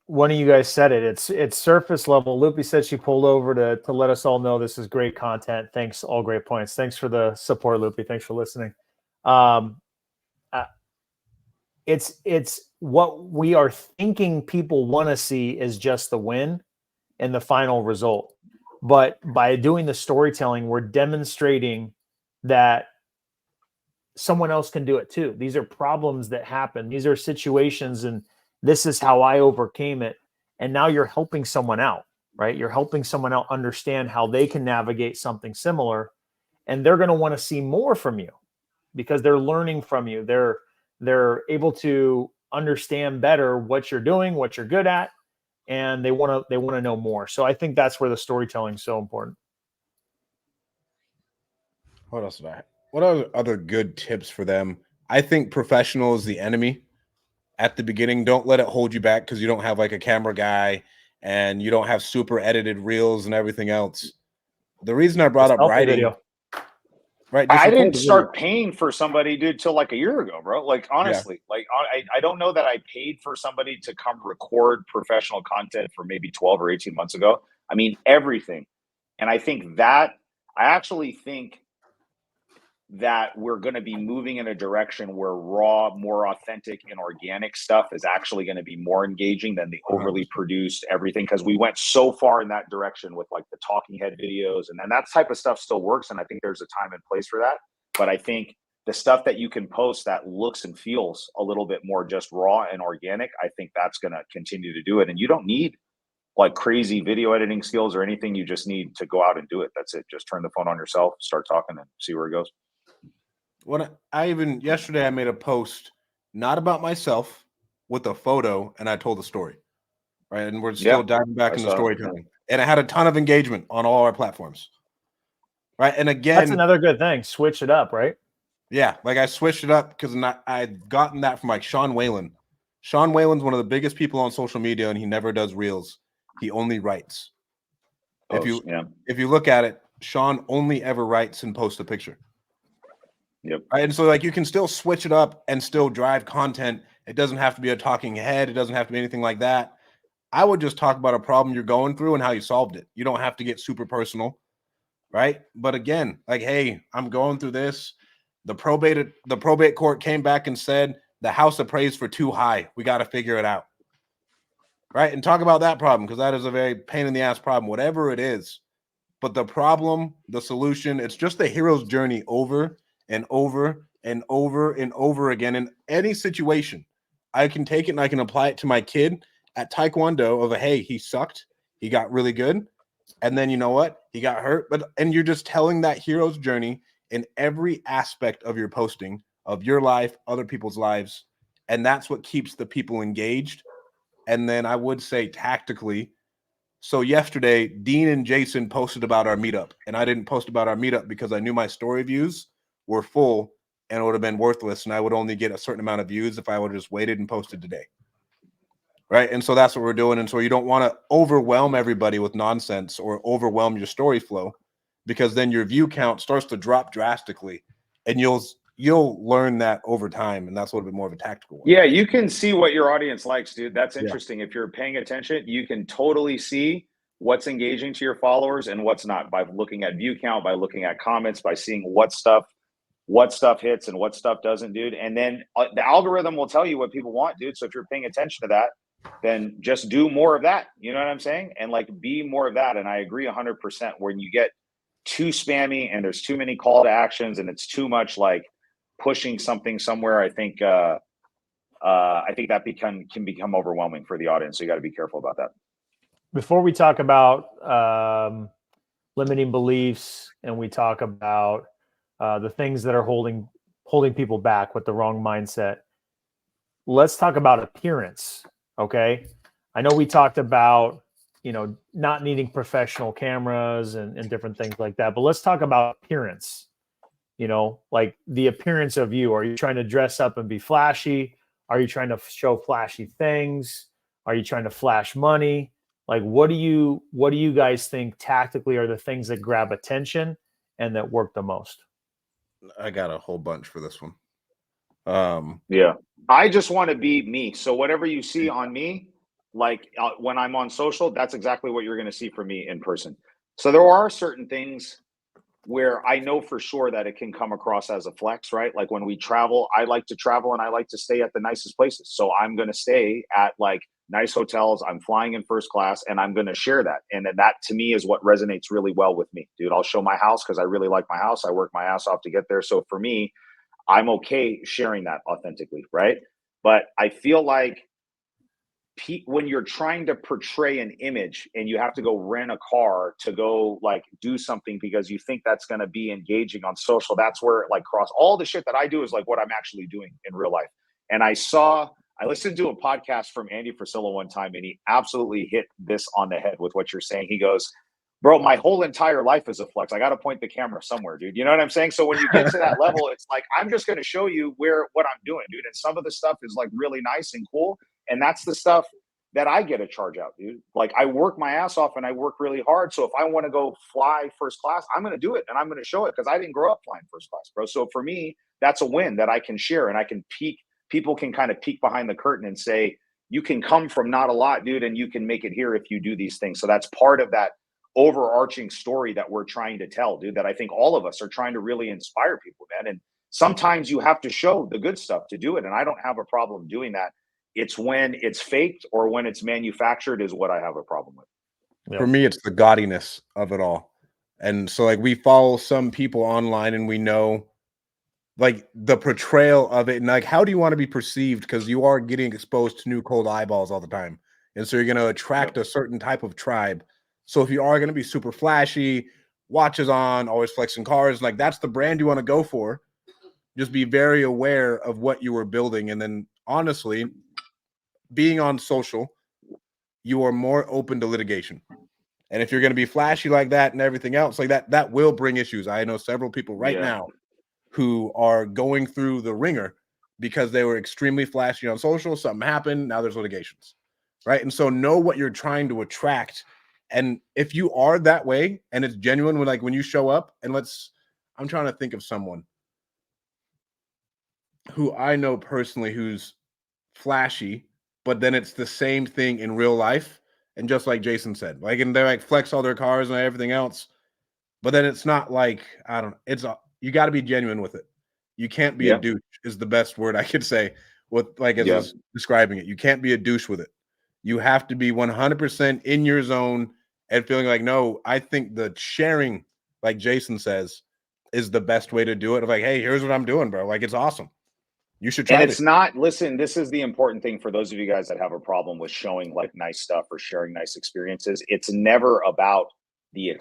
one of you guys said it. It's surface level. Loopy said she pulled over to let us all know this is great content. Thanks, all great points. Thanks for the support, Loopy. Thanks for listening. It's what we are thinking people want to see is just the win and the final result. But by doing the storytelling, we're demonstrating that someone else can do it too. These are problems that happen. These are situations, and this is how I overcame it. And now you're helping someone out, right? You're helping someone out understand how they can navigate something similar, and they're going to want to see more from you because they're learning from you. They're able to understand better what you're doing, what you're good at, and they want to know more. So I think that's where the storytelling is so important. What else did I have? what are other good tips for them? I think professional is the enemy at the beginning. Don't let it hold you back because you don't have like a camera guy and you don't have super edited reels and everything else. The reason I brought up Selfie writing, video. right? Just I record didn't the video. start paying for somebody, dude, till like a year ago, bro. Like, honestly, like I don't know that I paid for somebody to come record professional content for maybe 12 or 18 months ago. I mean, everything. And I actually think that we're going to be moving in a direction where raw, more authentic and organic stuff is actually going to be more engaging than the overly 100%. produced everything. Because we went so far in that direction with like the talking head videos, and then that type of stuff still works. And I think there's a time and place for that. But I think the stuff that you can post that looks and feels a little bit more just raw and organic, I think that's going to continue to do it. And you don't need like crazy video editing skills or anything. You just need to go out and do it. That's it. Just turn the phone on yourself, start talking, and see where it goes. When I even yesterday I made a post not about myself with a photo and I told the story, right? And we're still diving back I into saw it, storytelling, and it had a ton of engagement on all our platforms, right? And That's again, another good thing. Switch it up, right? yeah, like I switched it up because I'd gotten that from like Sean Whalen. Sean Whalen's one of the biggest people on social media, and he never does reels. He only writes. If you look at it, Sean only ever writes and posts a picture. Yep. Right? And so like you can still switch it up and still drive content. It doesn't have to be a talking head. It doesn't have to be anything like that. I would just talk about a problem you're going through and how you solved it. You don't have to get super personal, right? But again, like, hey, I'm going through this. The probate court came back and said the house appraised for too high. We got to figure it out. Right? And talk about that problem because that is a very pain in the ass problem, whatever it is. But the problem, the solution, it's just the hero's journey over and over and over and over again in any situation. I can take it and I can apply it to my kid at Taekwondo of hey, he sucked. He got really good. And then you know what? He got hurt. And you're just telling that hero's journey in every aspect of your posting, of your life, other people's lives. And that's what keeps the people engaged. And then I would say tactically, so yesterday, Dean and Jason posted about our meetup, and I didn't post about our meetup because I knew my story views were full and it would have been worthless, and I would only get a certain amount of views if I would have just waited and posted today. Right? And so that's what we're doing. And so you don't want to overwhelm everybody with nonsense or overwhelm your story flow because then your view count starts to drop drastically, and you'll learn that over time, and that's a little bit more of a tactical one. Yeah, you can see what your audience likes, dude. That's interesting. If you're paying attention, you can totally see what's engaging to your followers and what's not by looking at view count, by looking at comments, by seeing what stuff hits and what stuff doesn't, dude. And then the algorithm will tell you what people want, dude. So if you're paying attention to that, then just do more of that. You know what I'm saying? And like be more of that. And I agree 100% when you get too spammy and there's too many call to actions and it's too much like pushing something somewhere, I think that can become overwhelming for the audience. So you got to be careful about that. Before we talk about limiting beliefs and we talk about the things that are holding people back with the wrong mindset, let's talk about appearance. Okay. I know we talked about, not needing professional cameras and different things like that, but let's talk about appearance. Like the appearance of you. Are you trying to dress up and be flashy? Are you trying to show flashy things? Are you trying to flash money? Like, what do you guys think tactically are the things that grab attention and that work the most? I got a whole bunch for this one. Yeah, I just want to be me. So whatever you see on me, like when I'm on social, that's exactly what you're going to see from me in person. So there are certain things where I know for sure that it can come across as a flex, right? Like when we travel, I like to travel and I like to stay at the nicest places. So I'm going to stay at like nice hotels. I'm flying in first class and I'm going to share that. And then that to me is what resonates really well with me, dude. I'll show my house because I really like my house. I work my ass off to get there. So for me, I'm okay sharing that authentically, right? But I feel like when you're trying to portray an image and you have to go rent a car to go like do something because you think that's going to be engaging on social, that's where like cross all the shit that I do is like what I'm actually doing in real life. And I listened to a podcast from Andy Frisella one time and he absolutely hit this on the head with what you're saying. He goes, bro, my whole entire life is a flex. I got to point the camera somewhere, dude. You know what I'm saying? So when you get to that level, it's like, I'm just going to show you what I'm doing, dude. And some of the stuff is like really nice and cool. And that's the stuff that I get a charge out, dude. Like, I work my ass off and I work really hard. So if I want to go fly first class, I'm going to do it and I'm going to show it because I didn't grow up flying first class, bro. So for me, that's a win that I can share, and I can peek. People can kind of peek behind the curtain and say, you can come from not a lot, dude, and you can make it here if you do these things. So that's part of that overarching story that we're trying to tell, dude, that I think all of us are trying to really inspire people, man. And sometimes you have to show the good stuff to do it. And I don't have a problem doing that. It's when it's faked or when it's manufactured is what I have a problem with. Yeah. For me, it's the gaudiness of it all. And so, like, we follow some people online and we know, like, the portrayal of it. And, like, how do you want to be perceived? Because you are getting exposed to new cold eyeballs all the time. And so you're going to attract a certain type of tribe. So if you are going to be super flashy, watches on, always flexing cars, like, that's the brand you want to go for. Just be very aware of what you are building. And then, honestly, being on social, you are more open to litigation. And if you're going to be flashy like that and everything else like that, that will bring issues. I know several people right now who are going through the ringer because they were extremely flashy on social. Something happened. Now there's litigations, right? And so know what you're trying to attract. And if you are that way and it's genuine, when you show up, and I'm trying to think of someone who I know personally who's flashy, but then it's the same thing in real life. And just like Jason said, like, and they're like flex all their cars and everything else, but then it's not like, you got to be genuine with it. You can't be a douche is the best word I could say with, like, as I was describing it. You can't be a douche with it. You have to be 100% in your zone and feeling like, no, I think the sharing, like Jason says, is the best way to do it. Of like, hey, here's what I'm doing, bro. Like, it's awesome. You should try. And it's not, listen, this is the important thing for those of you guys that have a problem with showing like nice stuff or sharing nice experiences. It's never about the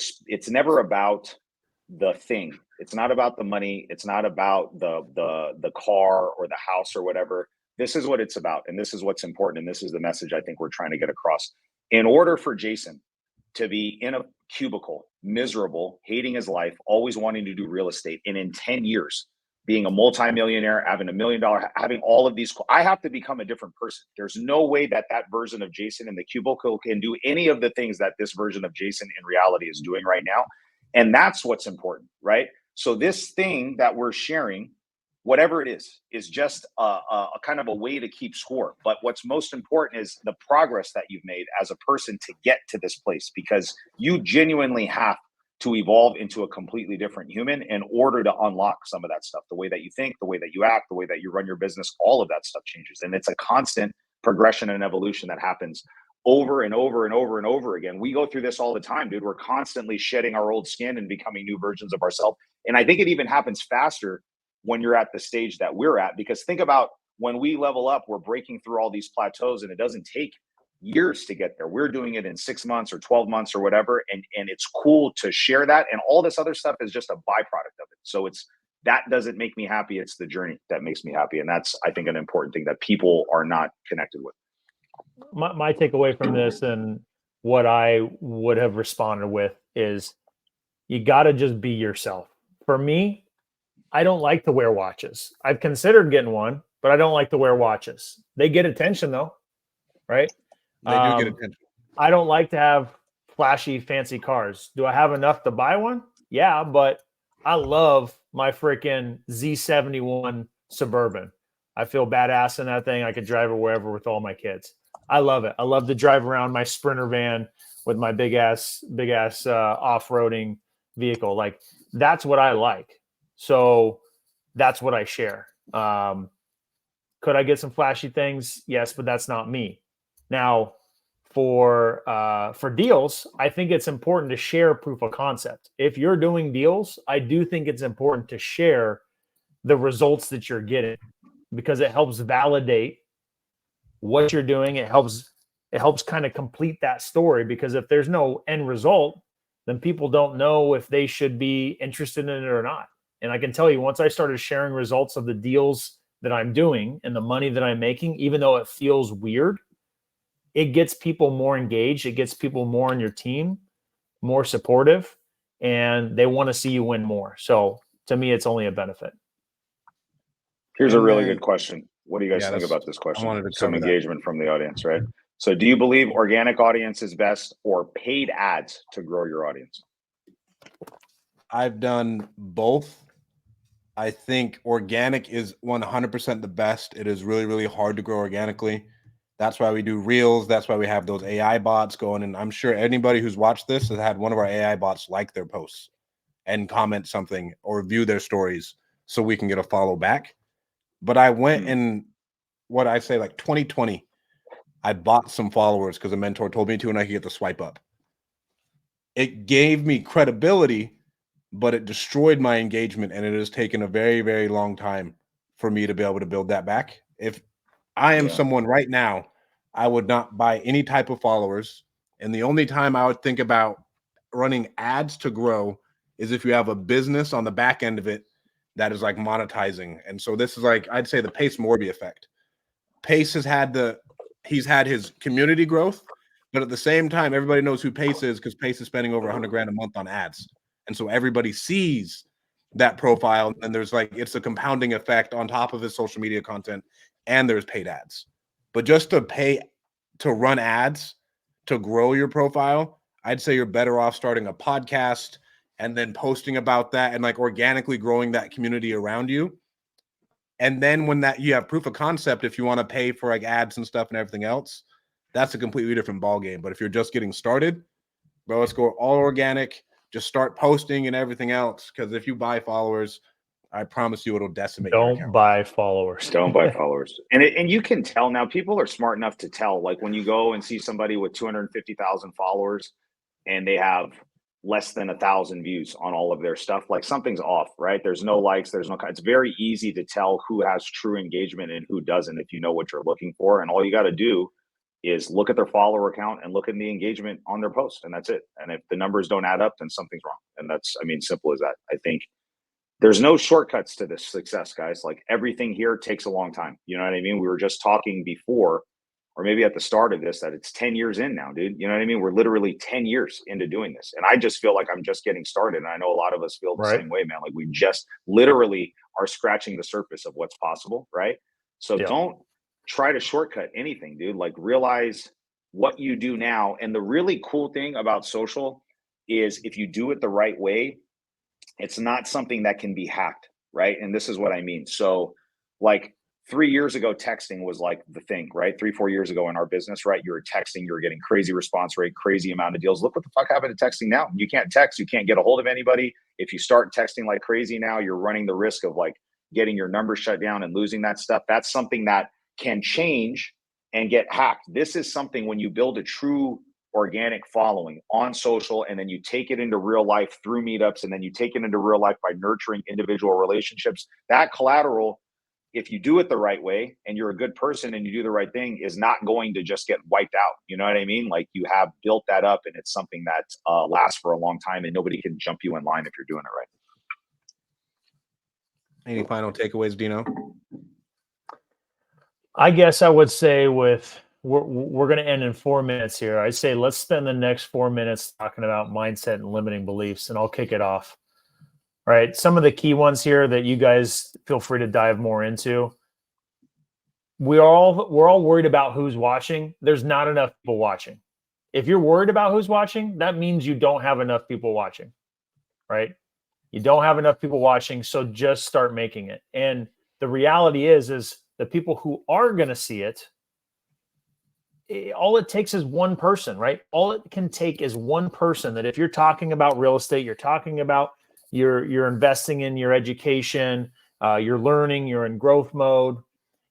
thing. It's not about the money. It's not about the car or the house or whatever. This is what it's about. And this is what's important. And this is the message I think we're trying to get across. In order for Jason to be in a cubicle, miserable, hating his life, always wanting to do real estate, and in 10 years, being a multimillionaire, having $1 million, having all of these, I have to become a different person. There's no way that version of Jason in the cubicle can do any of the things that this version of Jason in reality is doing right now. And that's what's important, right? So this thing that we're sharing, whatever it is just a kind of a way to keep score. But what's most important is the progress that you've made as a person to get to this place, because you genuinely have to evolve into a completely different human in order to unlock some of that stuff. The way that you think, the way that you act, the way that you run your business, all of that stuff changes. And it's a constant progression and evolution that happens over and over and over and over again. We go through this all the time, dude. We're constantly shedding our old skin and becoming new versions of ourselves. And I think it even happens faster when you're at the stage that we're at, because think about when we level up, we're breaking through all these plateaus, and it doesn't take years to get there. We're doing it in 6 months or 12 months or whatever. And it's cool to share that. And all this other stuff is just a byproduct of it. So that doesn't make me happy. It's the journey that makes me happy. And that's, I think, an important thing that people are not connected with. My takeaway from this, and what I would have responded with, is you got to just be yourself. For me, I don't like to wear watches. I've considered getting one, but I don't like to wear watches. They get attention though, right? They do get attention. I don't like to have flashy, fancy cars. Do I have enough to buy one? Yeah, but I love my freaking Z71 Suburban. I feel badass in that thing. I could drive it wherever with all my kids. I love it. I love to drive around my Sprinter van with my big ass off-roading vehicle. Like, that's what I like. So that's what I share. Could I get some flashy things? Yes, but that's not me. Now, for deals, I think it's important to share proof of concept. If you're doing deals, I do think it's important to share the results that you're getting, because it helps validate what you're doing. It helps kind of complete that story, because if there's no end result, then people don't know if they should be interested in it or not. And I can tell you, once I started sharing results of the deals that I'm doing and the money that I'm making, even though it feels weird, it gets people more engaged. It gets people more on your team. more supportive, and they want to see you win more. So to me, it's only a benefit. Here's a And really then- good question. What do you guys Yeah, think that's- about this I question? wanted to Some cover that. engagement from the audience, right? So do you believe organic audience is best or paid ads to grow your audience? I've done both. I think organic is 100% the best. It is really, really hard to grow organically. That's why we do reels. That's why we have those AI bots going. And I'm sure anybody who's watched this has had one of our AI bots like their posts and comment something or view their stories so we can get a follow back. But I went in what I say, like 2020, I bought some followers because a mentor told me to, and I could get the swipe up. It gave me credibility, but it destroyed my engagement, and it has taken a very, very long time for me to be able to build that back. If I am someone right now, I would not buy any type of followers, and the only time I would think about running ads to grow is if you have a business on the back end of it that is like monetizing. And so this is like, I'd say the Pace Morby effect. Pace has had he's had his community growth, but at the same time, everybody knows who Pace is because Pace is spending over 100 grand a month on ads. And so everybody sees that profile, and there's like, it's a compounding effect on top of his social media content, and there's paid ads. But just to pay to run ads to grow your profile, I'd say you're better off starting a podcast and then posting about that and like organically growing that community around you. And then when that you have proof of concept, if you want to pay for like ads and stuff and everything else, that's a completely different ball game. But if you're just getting started, bro, let's go all organic. Just start posting and everything else. Because if you buy followers, I promise you it'll decimate your Don't account. buy followers. Don't buy followers. And you can tell now, people are smart enough to tell, like when you go and see somebody with 250,000 followers and they have less than 1,000 views on all of their stuff, like something's off, right? There's no likes, it's very easy to tell who has true engagement and who doesn't if you know what you're looking for. And all you got to do is look at their follower count and look at the engagement on their post, and that's it. And if the numbers don't add up, then something's wrong. And that's, I mean, simple as that. I think there's no shortcuts to this success, guys. Like everything here takes a long time. You know what I mean? We were just talking before, or maybe at the start of this, that it's 10 years in now, dude. You know what I mean? We're literally 10 years into doing this. And I just feel like I'm just getting started. And I know a lot of us feel the same way, man. Like we just literally are scratching the surface of what's possible, right? So don't try to shortcut anything, dude. Like realize what you do now. And the really cool thing about social is if you do it the right way, it's not something that can be hacked, right? And this is what I mean. So like 3 years ago, texting was like the thing, right? 3-4 years ago in our business, right? You were texting, you were getting crazy response rate, crazy amount of deals. Look what the fuck happened to texting now. You can't text, you can't get a hold of anybody. If you start texting like crazy now, you're running the risk of like getting your numbers shut down and losing that stuff. That's something that can change and get hacked. This is something when you build a true organic following on social, and then you take it into real life through meetups, and then you take it into real life by nurturing individual relationships. That collateral, if you do it the right way and you're a good person and you do the right thing, is not going to just get wiped out. You know what I mean? Like you have built that up, and it's something that lasts for a long time, and nobody can jump you in line if you're doing it right. Any final takeaways, Dino? I guess I would say we're going to end in 4 minutes here. I say let's spend the next 4 minutes talking about mindset and limiting beliefs, and I'll kick it off. All right, some of the key ones here that you guys feel free to dive more into. We're all worried about who's watching. There's not enough people watching. If you're worried about who's watching, that means you don't have enough people watching, right? You don't have enough people watching, so just start making it. And the reality is the people who are going to see it, all it takes is one person, right? All it can take is one person. That if you're talking about real estate, you're talking about you're investing in your education, you're learning, you're in growth mode,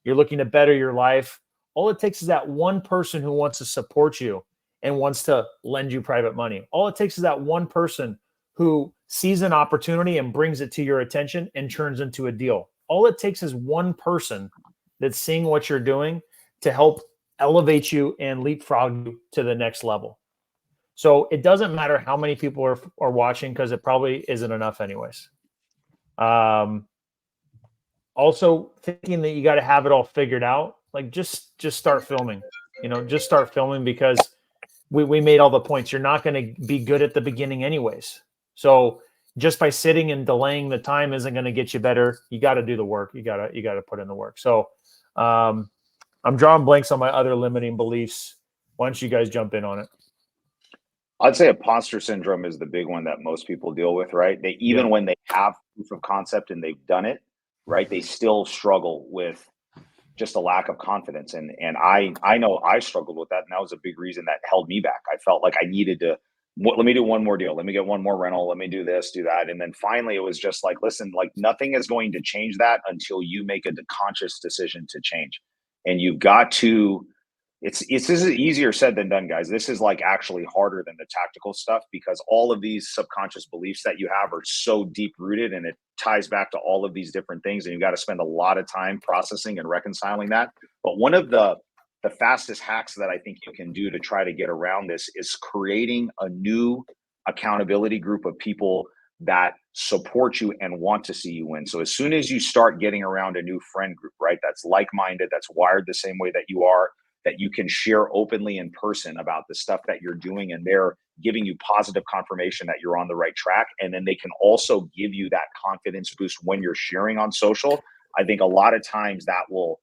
you're looking to better your life. All it takes is that one person who wants to support you and wants to lend you private money. All it takes is that one person who sees an opportunity and brings it to your attention and turns into a deal. All it takes is one person that's seeing what you're doing to help elevate you and leapfrog you to the next level. So it doesn't matter how many people are watching, because it probably isn't enough anyways. Also thinking that you got to have it all figured out, like just start filming, just start filming, because we made all the points. You're not going to be good at the beginning anyways. So just by sitting and delaying the time isn't going to get you better. You got to do the work. You got to put in the work. So I'm drawing blanks on my other limiting beliefs. Why don't you guys jump in on it? I'd say imposter syndrome is the big one that most people deal with, right? They even when they have proof of concept and they've done it, right, they still struggle with just a lack of confidence. And I know I struggled with that, and that was a big reason that held me back. I felt like I needed to let me do one more deal, let me get one more rental, let me do this, do that. And then finally it was just like, listen, like nothing is going to change that until you make a conscious decision to change. And you've got to this is easier said than done, guys. This is like actually harder than the tactical stuff, because all of these subconscious beliefs that you have are so deep rooted, and it ties back to all of these different things. And you got to spend a lot of time processing and reconciling that. But one of the fastest hacks that I think you can do to try to get around this is creating a new accountability group of people that support you and want to see you win. So as soon as you start getting around a new friend group, right, that's like-minded, that's wired the same way that you are, that you can share openly in person about the stuff that you're doing, and they're giving you positive confirmation that you're on the right track. And then they can also give you that confidence boost when you're sharing on social. I think a lot of times that will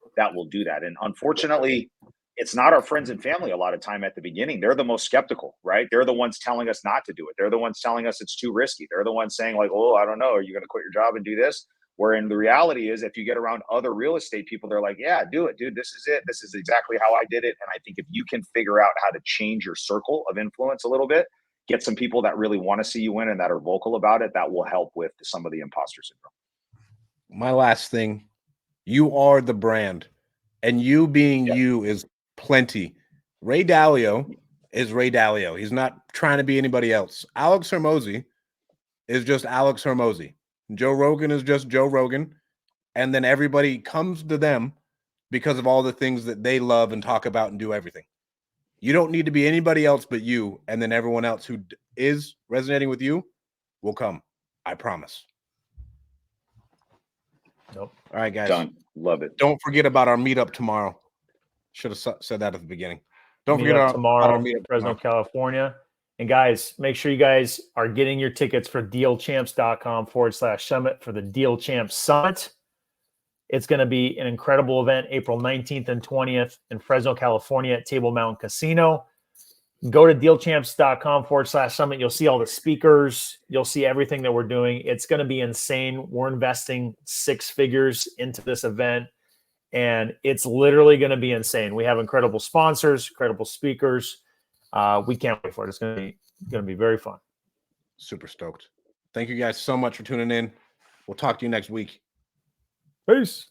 do that. And unfortunately, it's not our friends and family a lot of time at the beginning. They're the most skeptical, right? They're the ones telling us not to do it. They're the ones telling us it's too risky. They're the ones saying like, oh, I don't know, are you going to quit your job and do this? Where in the reality is, if you get around other real estate people, they're like, yeah, do it, dude. This is it. This is exactly how I did it. And I think if you can figure out how to change your circle of influence a little bit, get some people that really want to see you win and that are vocal about it, that will help with some of the imposter syndrome. My last thing, you are the brand, and you being you is plenty. Ray Dalio is Ray Dalio. He's not trying to be anybody else. Alex Hormozy is just Alex Hormozy. Joe Rogan is just Joe Rogan. And then everybody comes to them because of all the things that they love and talk about and do everything. You don't need to be anybody else but you, and then everyone else who is resonating with you will come. I promise. Nope. All right, guys. Done. Love it. Don't forget about our meetup tomorrow. Should have said that at the beginning. Don't forget about our meetup Fresno, tomorrow. California. And guys, make sure you guys are getting your tickets for dealchamps.com/summit for the Deal Champs Summit. It's going to be an incredible event, April 19th and 20th in Fresno, California at Table Mountain Casino. Go to dealchamps.com/summit. You'll see all the speakers. You'll see everything that we're doing. It's going to be insane. We're investing 6 figures into this event, and it's literally going to be insane. We have incredible sponsors, incredible speakers. We can't wait for it. It's going to be very fun. Super stoked. Thank you guys so much for tuning in. We'll talk to you next week. Peace.